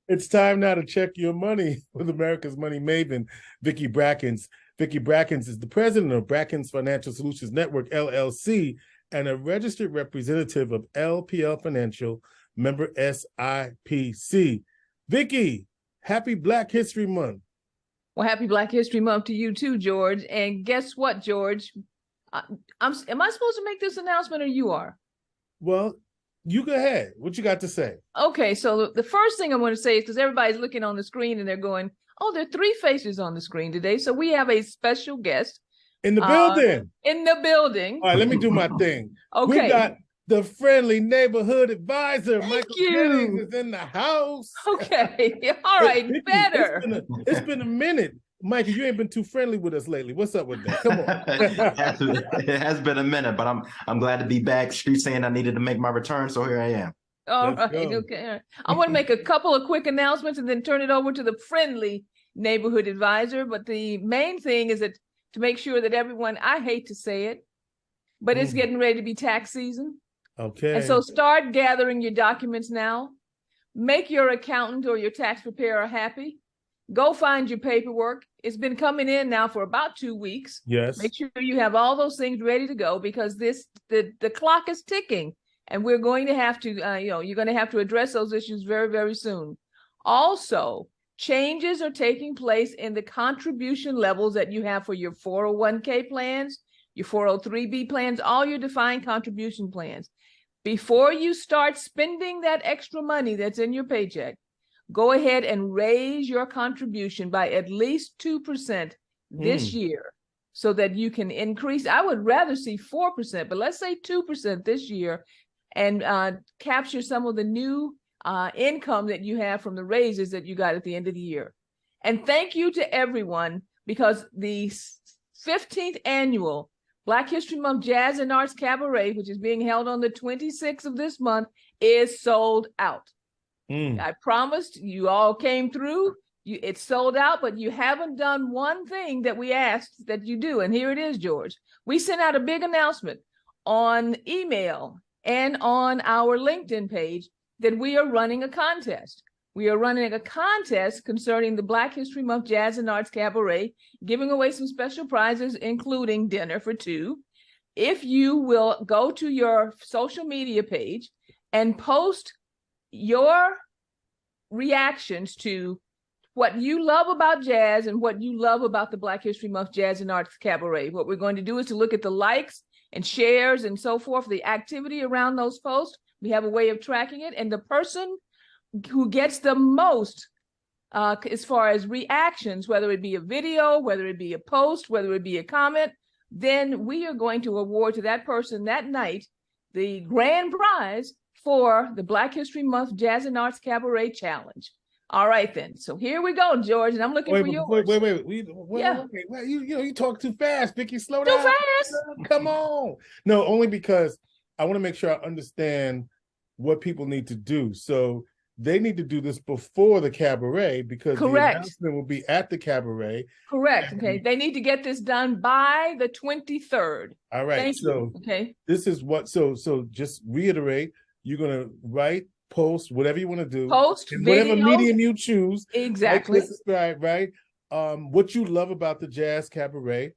It's time now to check your money with America's Money Maven, Vicki Brackens. Vicki Brackens is the president of Brackens Financial Solutions Network, LLC, and a registered representative of LPL Financial, member SIPC. Vicki, happy Black History Month. Well, happy Black History Month to you too, George. And guess what, George? Am I supposed to make this announcement or you are? Well, you go ahead. What you got to say? Okay, so the first thing I want to say is because everybody's looking on the screen and they're going, oh, there are three faces on the screen today. So we have a special guest. In the building. In the building. All right, let me do my thing. Okay. We got the friendly neighborhood advisor, Thank Michael you. Jennings, is in the house. Okay, all right, Vicki, better. It's been a minute. Mikey, you ain't been too friendly with us lately. What's up with that? Come on. It has been a minute, but I'm glad to be back. Street saying I needed to make my return, so here I am. All right, okay. I want to make a couple of quick announcements and then turn it over to the friendly neighborhood advisor. But the main thing is that to make sure that everyone, I hate to say it, but it's getting ready to be tax season. Okay. And so start gathering your documents now. Make your accountant or your tax preparer happy. Go find your paperwork. It's been coming in now for about 2 weeks. Yes. Make sure you have all those things ready to go because the clock is ticking, and we're going to have to, you're going to have to address those issues very, very soon. Also, changes are taking place in the contribution levels that you have for your 401k plans, your 403b plans, all your defined contribution plans. Before you start spending that extra money that's in your paycheck, go ahead and raise your contribution by at least 2% this year so that you can increase. I would rather see 4%, but let's say 2% this year and capture some of the new income that you have from the raises that you got at the end of the year. And thank you to everyone because the 15th annual Black History Month Jazz and Arts Cabaret, which is being held on the 26th of this month, is sold out. I promised you all came through. It's sold out, but you haven't done one thing that we asked that you do. And here it is, George. We sent out a big announcement on email and on our LinkedIn page that we are running a contest. We are running a contest concerning the Black History Month Jazz and Arts Cabaret, giving away some special prizes, including dinner for two. If you will go to your social media page and post your reactions to what you love about jazz and what you love about the Black History Month Jazz and Arts Cabaret. What we're going to do is to look at the likes and shares and so forth, the activity around those posts. We have a way of tracking it. And the person who gets the most as far as reactions, whether it be a video, whether it be a post, whether it be a comment, then we are going to award to that person that night the grand prize for the Black History Month Jazz and Arts Cabaret Challenge. All right, then. So here we go, George, and I'm looking for yours. Wait. You talk too fast, Vicki. Slow down. Too fast? Come on. No, only because I want to make sure I understand what people need to do. So they need to do this before the cabaret because the announcement will be at the cabaret. Correct. Okay. They need to get this done by the 23rd. All right. Thank you. Okay. This is what. So just reiterate. You're gonna write, post, whatever you want to do. Post, whatever video, medium you choose. Exactly. Right. What you love about the Jazz Cabaret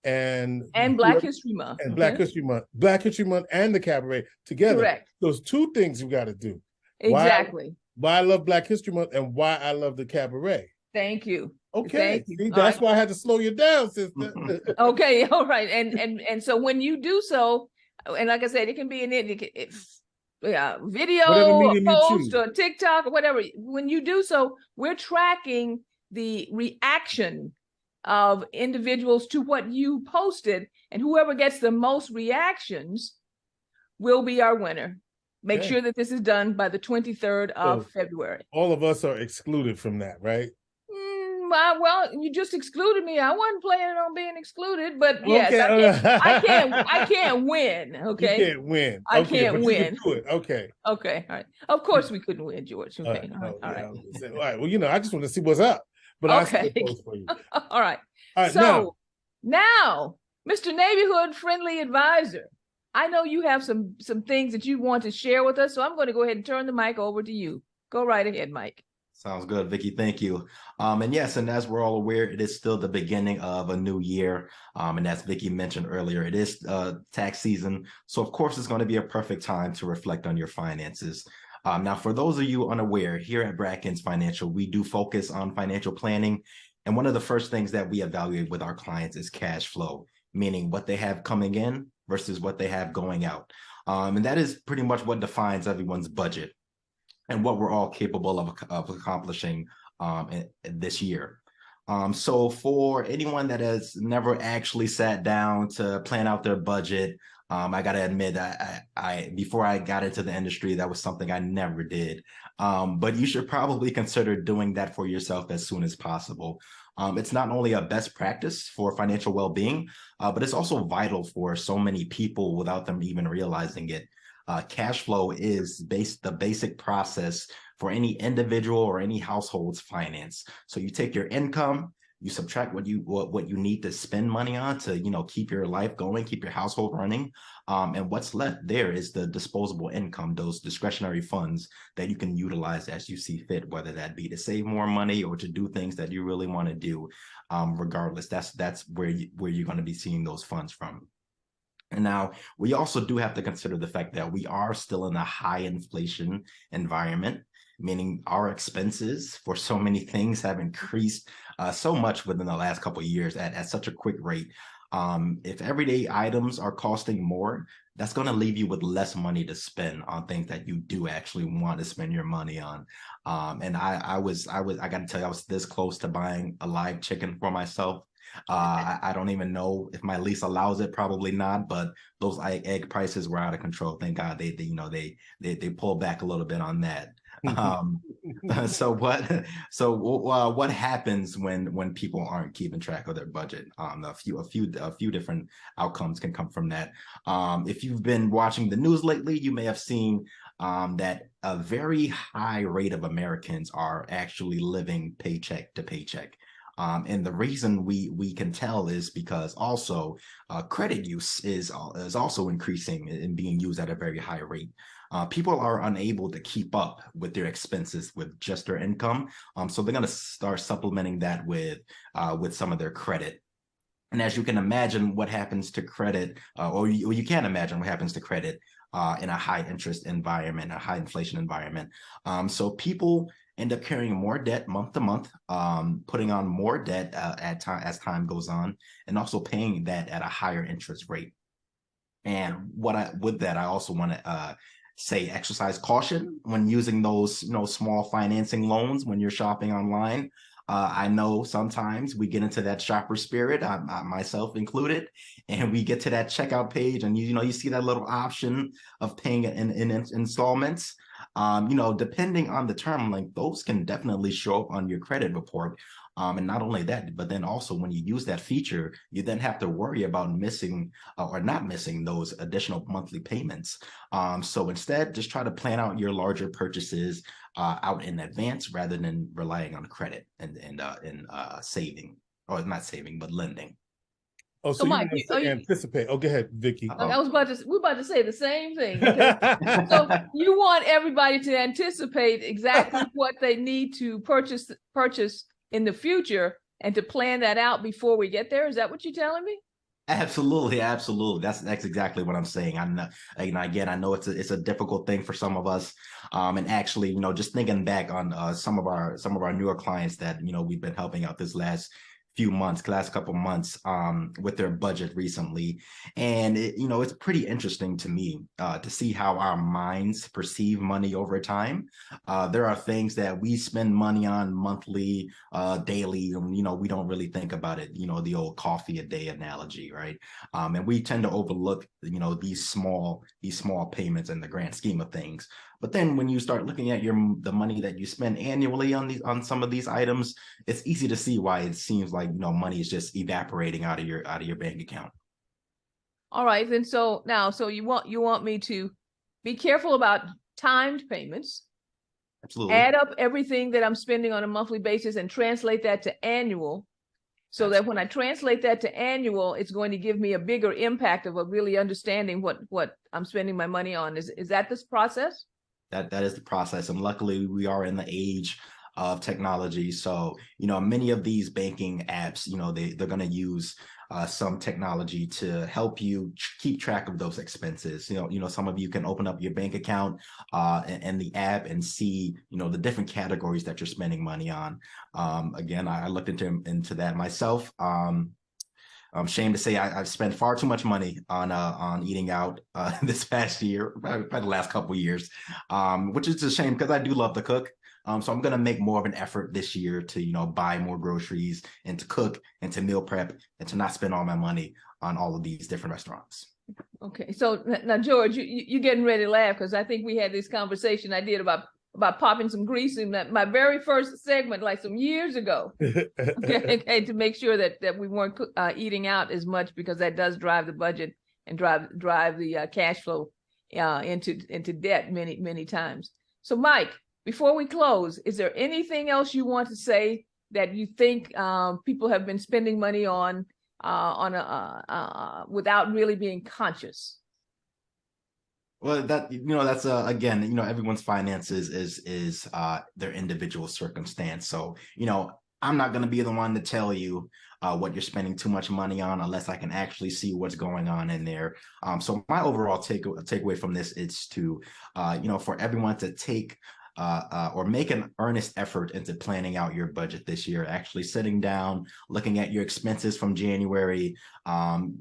and Black History Month. And Black History Month. Black History Month and the cabaret together. Correct. Those two things you got to do. Exactly. Why I love Black History Month and why I love the cabaret. Thank you. Okay. See, that's why I had to slow you down, sister. Okay. All right. And so when you do so, and like I said, it can be video, or post, or TikTok, or whatever. When you do so, we're tracking the reaction of individuals to what you posted, and whoever gets the most reactions will be our winner. Make sure that this is done by the 23rd of February. All of us are excluded from that, right? Well, you just excluded me. I wasn't planning on being excluded, but yes, I can't win. Okay, you can't win. I can't win. Do it. Okay. Okay. All right. Of course, we couldn't win, George. Okay. All right. All right. Well, I just want to see what's up, but okay. I still post for you. All right. All right. So now, Mr. Neighborhood Friendly Advisor, I know you have some things that you want to share with us, so I'm going to go ahead and turn the mic over to you. Go right ahead, Mike. Sounds good, Vicky. Thank you. And yes, and as we're all aware, it is still the beginning of a new year. And as Vicky mentioned earlier, it is tax season. So of course, it's going to be a perfect time to reflect on your finances. Now, for those of you unaware, here at Brackens Financial, we do focus on financial planning. And one of the first things that we evaluate with our clients is cash flow, meaning what they have coming in versus what they have going out. And that is pretty much what defines everyone's budget and what we're all capable of accomplishing this year. So for anyone that has never actually sat down to plan out their budget, I got to admit, I before I got into the industry, that was something I never did. But you should probably consider doing that for yourself as soon as possible. It's not only a best practice for financial well-being, but it's also vital for so many people without them even realizing it. Cash flow is the basic process for any individual or any household's finance. So you take your income, you subtract what you need to spend money on to, keep your life going, keep your household running. And what's left there is the disposable income, those discretionary funds that you can utilize as you see fit, whether that be to save more money or to do things that you really want to do. Regardless, that's where you're going to be seeing those funds from. And now we also do have to consider the fact that we are still in a high inflation environment, meaning our expenses for so many things have increased so much within the last couple of years at such a quick rate. If everyday items are costing more, that's going to leave you with less money to spend on things that you do actually want to spend your money on. And I got to tell you, I was this close to buying a live chicken for myself. I don't even know if my lease allows it, probably not, but those egg prices were out of control. Thank God they pulled back a little bit on that. So what happens when people aren't keeping track of their budget? A few different outcomes can come from that. If you've been watching the news lately, you may have seen that a very high rate of Americans are actually living paycheck to paycheck. And the reason we can tell is because also credit use is also increasing and being used at a very high rate. People are unable to keep up with their expenses with just their income. So they're going to start supplementing that with some of their credit. And as you can imagine, what happens to credit, or you can imagine what happens to credit in a high interest environment, a high inflation environment. So people end up carrying more debt month to month, putting on more debt as time goes on, and also paying that at a higher interest rate. And with that, I also want to say exercise caution when using those small financing loans when you're shopping online. I know sometimes we get into that shopper spirit, I myself included, and we get to that checkout page and you see that little option of paying in installments. Depending on the term length, those can definitely show up on your credit report. And not only that, but then also when you use that feature, you then have to worry about missing or not missing those additional monthly payments. So instead, just try to plan out your larger purchases out in advance rather than relying on credit and saving, or not saving, but lending. Oh, so Mike, you anticipate. Oh, go ahead, Vicky. We're about to say the same thing. So you want everybody to anticipate exactly what they need to purchase in the future and to plan that out before we get there. Is that what you're telling me? Absolutely. That's exactly what I'm saying. I know it's a difficult thing for some of us. And actually, just thinking back on some of our newer clients that we've been helping out this last couple months with their budget recently. And it's pretty interesting to me to see how our minds perceive money over time. There are things that we spend money on monthly, daily, and we don't really think about it, the old coffee a day analogy, right? And we tend to overlook these small payments in the grand scheme of things. But then when you start looking at the money that you spend annually on some of these items, it's easy to see why it seems like money is just evaporating out of your bank account. All right, then so you want me to be careful about timed payments. Absolutely. Add up everything that I'm spending on a monthly basis and translate that to annual. So that when I translate that to annual, it's going to give me a bigger impact of really understanding what I'm spending my money on. Is that this process? That is the process. And luckily we are in the age of technology. So, many of these banking apps, they're going to use some technology to help you keep track of those expenses. Some of you can open up your bank account and the app and see, the different categories that you're spending money on. Again, I looked into that myself. I'm ashamed to say I've spent far too much money on eating out this past year, probably the last couple of years, which is a shame because I do love to cook. So I'm going to make more of an effort this year to, buy more groceries and to cook and to meal prep and to not spend all my money on all of these different restaurants. Okay. So now, George, you're getting ready to laugh because I think we had this conversation I did about popping some grease in my very first segment, like some years ago. Okay, to make sure that we weren't eating out as much, because that does drive the budget and drive the cash flow into debt many times. So, Mike, before we close, is there anything else you want to say that you think people have been spending money on without really being conscious? Well, that's again, everyone's finances is their individual circumstance. So, I'm not going to be the one to tell you what you're spending too much money on unless I can actually see what's going on in there. So my overall takeaway from this is to, for everyone to take or make an earnest effort into planning out your budget this year, actually sitting down, looking at your expenses from January, and,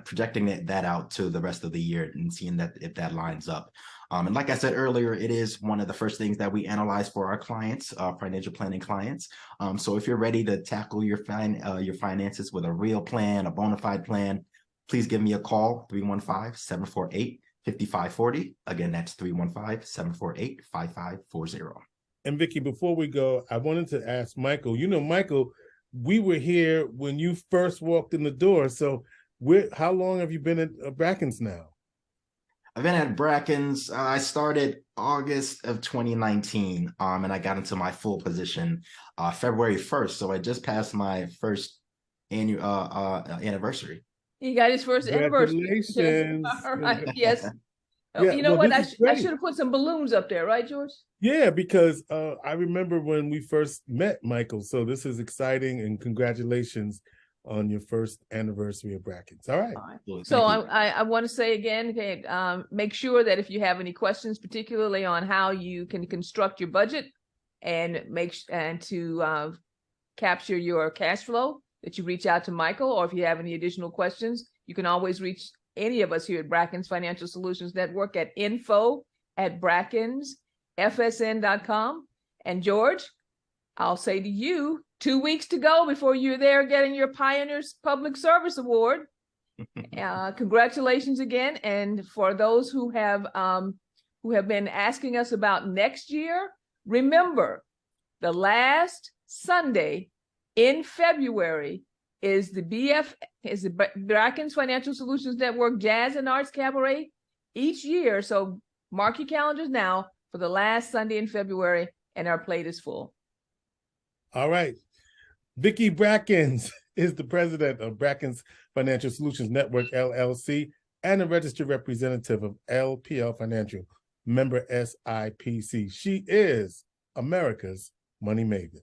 projecting that out to the rest of the year and seeing that if that lines up. And like I said earlier, it is one of the first things that we analyze for our clients, financial planning clients. So if you're ready to tackle your finances with a real plan, a bona fide plan, please give me a call, 315-748-5540. Again, that's 315-748-5540. And Vicki, before we go, I wanted to ask Michael, Michael, we were here when you first walked in the door. So how long have you been at Brackens now? I've been at Brackens. I started August of 2019, and I got into my full position February 1st. So I just passed my first annual anniversary. He got his first anniversary. Congratulations. All right. Yes. Yeah, you know what? I should have put some balloons up there, right, George? Yeah, because I remember when we first met, Michael. So this is exciting, and congratulations on your first anniversary of Brackens. All right. So I want to say again, okay, make sure that if you have any questions, particularly on how you can construct your budget and to capture your cash flow, that you reach out to Michael. Or if you have any additional questions, you can always reach any of us here at Brackens Financial Solutions Network at info@brackensfsn.com. And George, I'll say to you, 2 weeks to go before you're there getting your Pioneers Public Service Award. Congratulations again. And for those who have been asking us about next year, remember, the last Sunday in February is the Brackens Financial Solutions Network Jazz and Arts Cabaret each year. So mark your calendars now for the last Sunday in February, and our plate is full. All right. Vicki Brackens is the president of Brackens Financial Solutions Network, LLC, and a registered representative of LPL Financial, member SIPC. She is America's Money Maven.